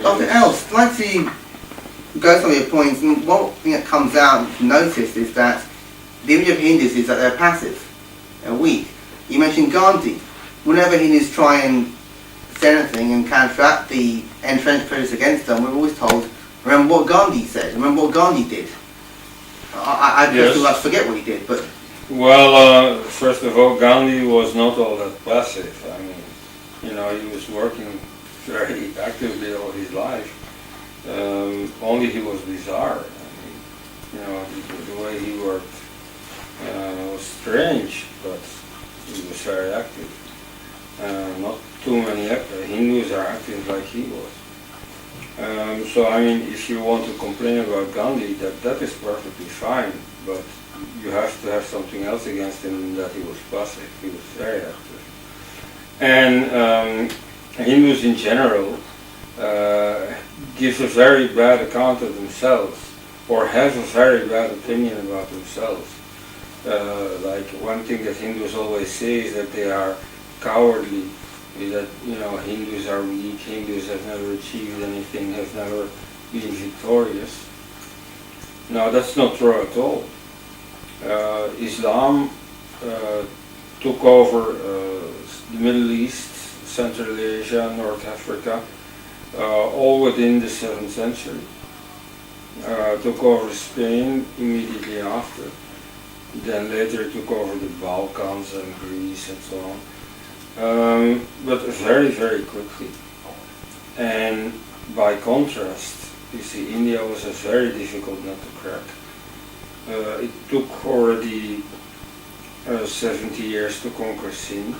Dr. Elst, I'd like to go some of your points, and one thing that comes out to notice is that the image of Hindus is that they're passive, they're weak. You mentioned Gandhi. Whenever Hindus try and say anything and counteract the entrenched prejudice against them, we're always told, remember what Gandhi said, remember what Gandhi did. I just like forget what he did, but... Well, first of all, Gandhi was not all that passive. I mean, you know, he was working very actively all his life. Only he was bizarre. I mean, you know, the way he worked was strange, but he was very active. Not too many Hindus are active like he was. So I mean, if you want to complain about Gandhi, that is perfectly fine, but you have to have something else against him, that he was passive. He was very active. And Hindus in general give a very bad account of themselves, or have a very bad opinion about themselves. Like one thing that Hindus always say is that they are cowardly, is that, you know, Hindus are weak, Hindus have never achieved anything, have never been victorious. No, that's not true at all. Islam took over the Middle East, Central Asia, North Africa, all within the 7th century. Took over Spain immediately after. Then later took over the Balkans and Greece and so on. But very, very quickly. And by contrast, you see, India was a very difficult nut to crack. It took already 70 years to conquer Sindh.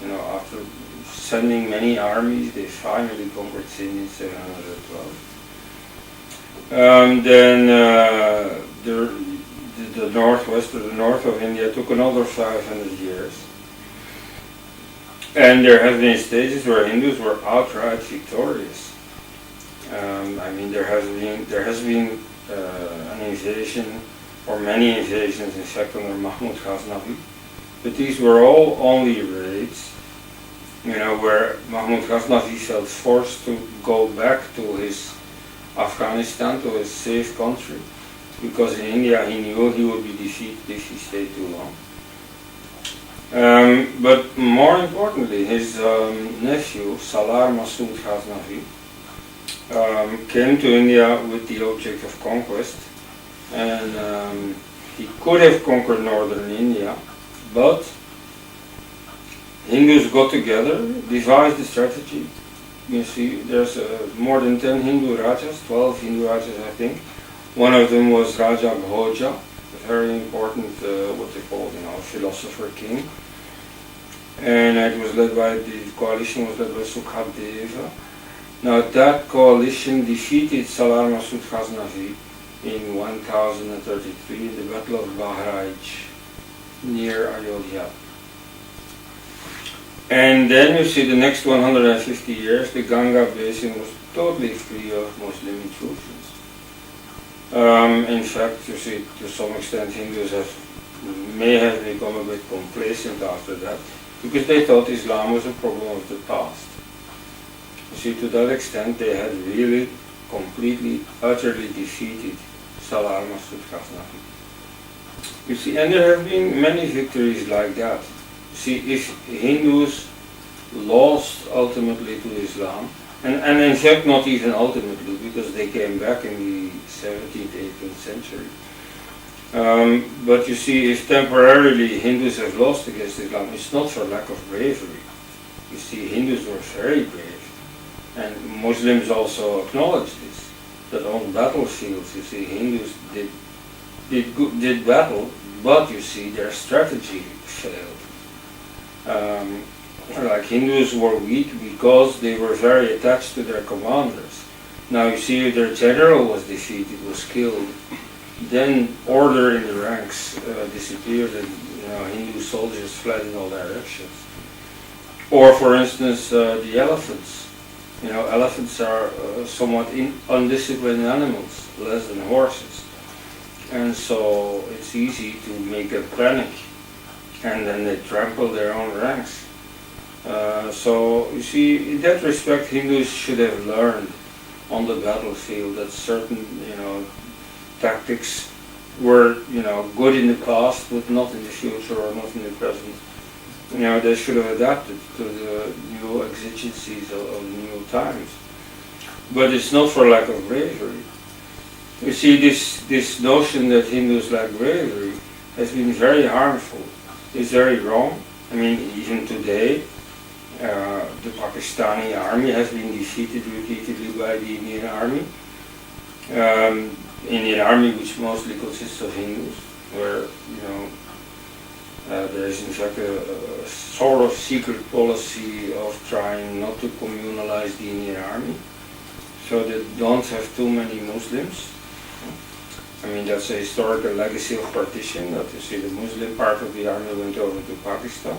You know, after sending many armies, they finally conquered Sindh in 712. Then the northwest, or the north of India, took another 500 years. And there have been stages where Hindus were outright victorious. I mean, there has been an invasion, or many invasions, in fact, under Mahmud Ghaznavi. But these were all only raids, you know, where Mahmud Ghaznavi felt forced to go back to his Afghanistan, to his safe country, because in India he knew he would be defeated if he stayed too long. But more importantly, his nephew, Salar Masood Ghaznavi, came to India with the object of conquest, and he could have conquered northern India, but Hindus got together, devised a strategy. You see, there's more than 10 Hindu Rajas, 12 Hindu Rajas I think. One of them was Raja Bhoja, a very important, what they call, you know, philosopher king. And it was led by, the coalition was led by Sukadeva. Now that coalition defeated Salar Masood Ghaznavi in 1033 in the Battle of Bahraij, near Ayodhya. And then you see the next 150 years, the Ganga basin was totally free of Muslim intrusions. In fact, you see, to some extent Hindus may have become a bit complacent after that, because they thought Islam was a problem of the past. You see, to that extent they had really, completely, utterly defeated Salar Masood Ghaznavi. You see, and there have been many victories like that. You see, if Hindus lost ultimately to Islam, and in fact not even ultimately, because they came back in the 17th, 18th century. But you see, if temporarily Hindus have lost against Islam, it's not for lack of bravery. You see, Hindus were very brave, and Muslims also acknowledge this, that on battlefields, you see, Hindus did battle, but you see, their strategy failed. Like Hindus were weak because they were very attached to their commanders. Now you see, if their general was defeated, was killed, then order in the ranks disappeared, and you know, Hindu soldiers fled in all directions. Or for instance, the elephants. You know, elephants are somewhat undisciplined animals, less than horses. And so it's easy to make them panic, and then they trample their own ranks. So you see, in that respect, Hindus should have learned on the battlefield, that certain, you know, tactics were, you know, good in the past but not in the future or not in the present. You know, they should have adapted to the new exigencies of new times. But it's not for lack of bravery. You see, this notion that Hindus lack bravery has been very harmful. It's very wrong. I mean, even today, the Pakistani army has been defeated repeatedly by the Indian army. Indian army, which mostly consists of Hindus, where, you know, there is in fact a sort of secret policy of trying not to communalize the Indian army, so they don't have too many Muslims. I mean, that's a historical legacy of partition, that you see the Muslim part of the army went over to Pakistan,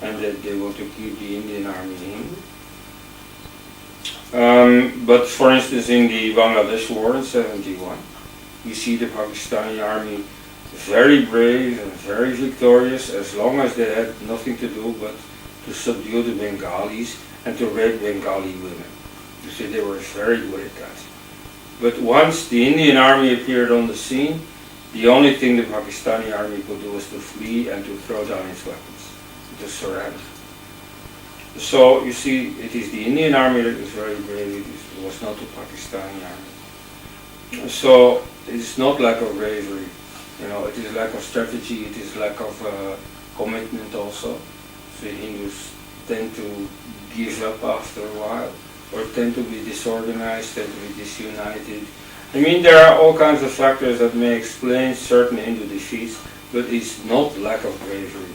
and that they want to keep the Indian army Hindu. But for instance, in the Bangladesh war in '71, you see the Pakistani army very brave and very victorious, as long as they had nothing to do but to subdue the Bengalis and to rape Bengali women. You see, they were very good at that. But once the Indian army appeared on the scene, the only thing the Pakistani army could do was to flee and to throw down its weapons, to surrender. So you see, it is the Indian army that was very brave, it was not the Pakistani army. So it's not lack of bravery, you know, it is lack of strategy, it is lack of commitment also. So Hindus tend to give up after a while, or tend to be disorganized, tend to be disunited. I mean, there are all kinds of factors that may explain certain Hindu defeats, but it's not lack of bravery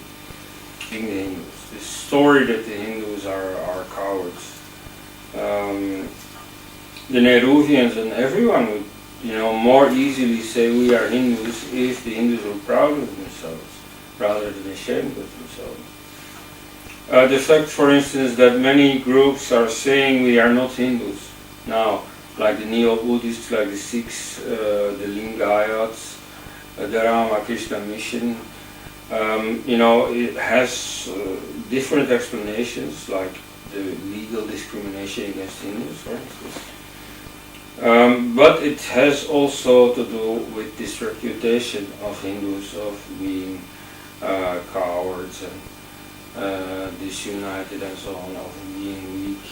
in the Hindus. The story that the Hindus are cowards. The Nehruvians and everyone would, you know, more easily say we are Hindus if the Hindus were proud of themselves, rather than ashamed of themselves. The fact, for instance, that many groups are saying we are not Hindus now, like the Neo-Buddhists, like the Sikhs, the Lingayats, the Ramakrishna Mission, you know, it has different explanations, like the legal discrimination against Hindus, for instance. But it has also to do with this reputation of Hindus of being cowards and disunited and so on, of being weak.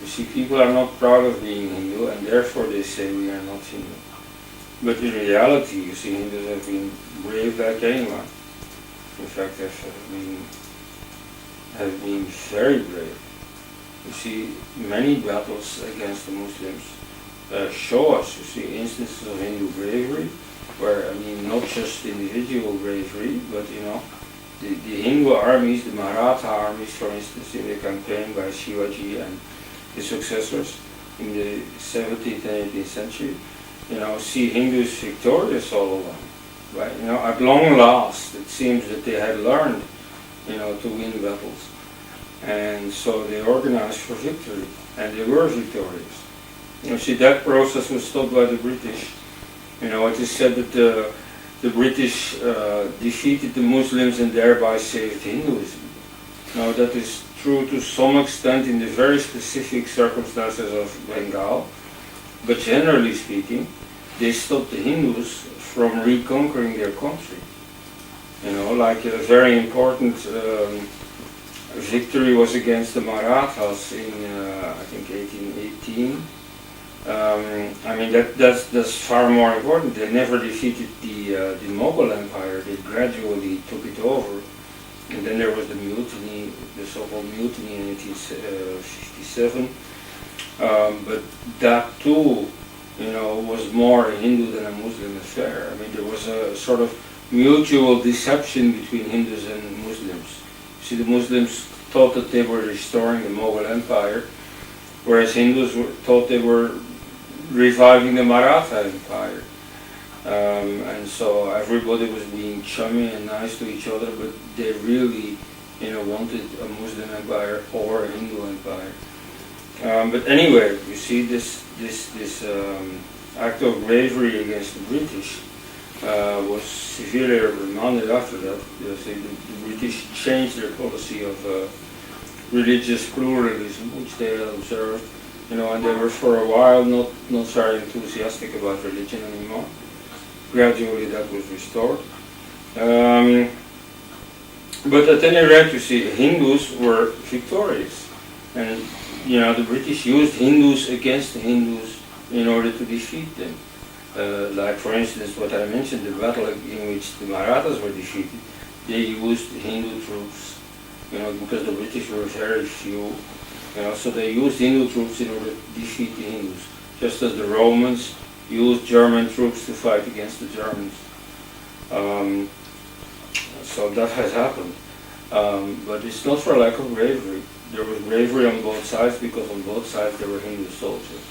You see, people are not proud of being Hindu, and therefore they say we are not Hindu. But in reality, you see, Hindus have been brave like anyone. In fact, have been very brave. You see, many battles against the Muslims show us, you see, instances of Hindu bravery, where, I mean, not just individual bravery, but, you know, the Hindu armies, the Maratha armies, for instance, in the campaign by Shivaji and his successors in the 17th and 18th century, you know, see Hindus victorious all along, right? You know, at long last, it seems that they had learned, you know, to win battles, and so they organized for victory, and they were victorious. You know, see, that process was stopped by the British. You know, it is said that the British defeated the Muslims and thereby saved Hinduism. Now, that is true to some extent in the very specific circumstances of Bengal, but generally speaking, they stopped the Hindus from reconquering their country. You know, like a very important victory was against the Marathas in, I think, 1818. I mean, that's far more important. They never defeated the Mughal Empire. They gradually took it over. And then there was the mutiny, the so-called mutiny in 1857. But that too, you know, was more a Hindu than a Muslim affair. I mean, there was a sort of mutual deception between Hindus and Muslims. See, the Muslims thought that they were restoring the Mughal Empire, whereas Hindus thought they were reviving the Maratha Empire. And so everybody was being chummy and nice to each other, but they really, you know, wanted a Muslim empire or a Hindu empire. But anyway, you see, this act of bravery against the British was severely remanded after that. You see, the British changed their policy of religious pluralism, which they had observed and they were for a while not very enthusiastic about religion anymore. Gradually that was restored. But at any rate, you see, Hindus were victorious. And, the British used Hindus against the Hindus in order to defeat them. Like, for instance, what I mentioned, the battle in which the Marathas were defeated, they used Hindu troops, because the British were very few. So they used Hindu troops in order to defeat the Hindus, just as the Romans used German troops to fight against the Germans. So that has happened. But it's not for lack of bravery. There was bravery on both sides because on both sides there were Hindu soldiers.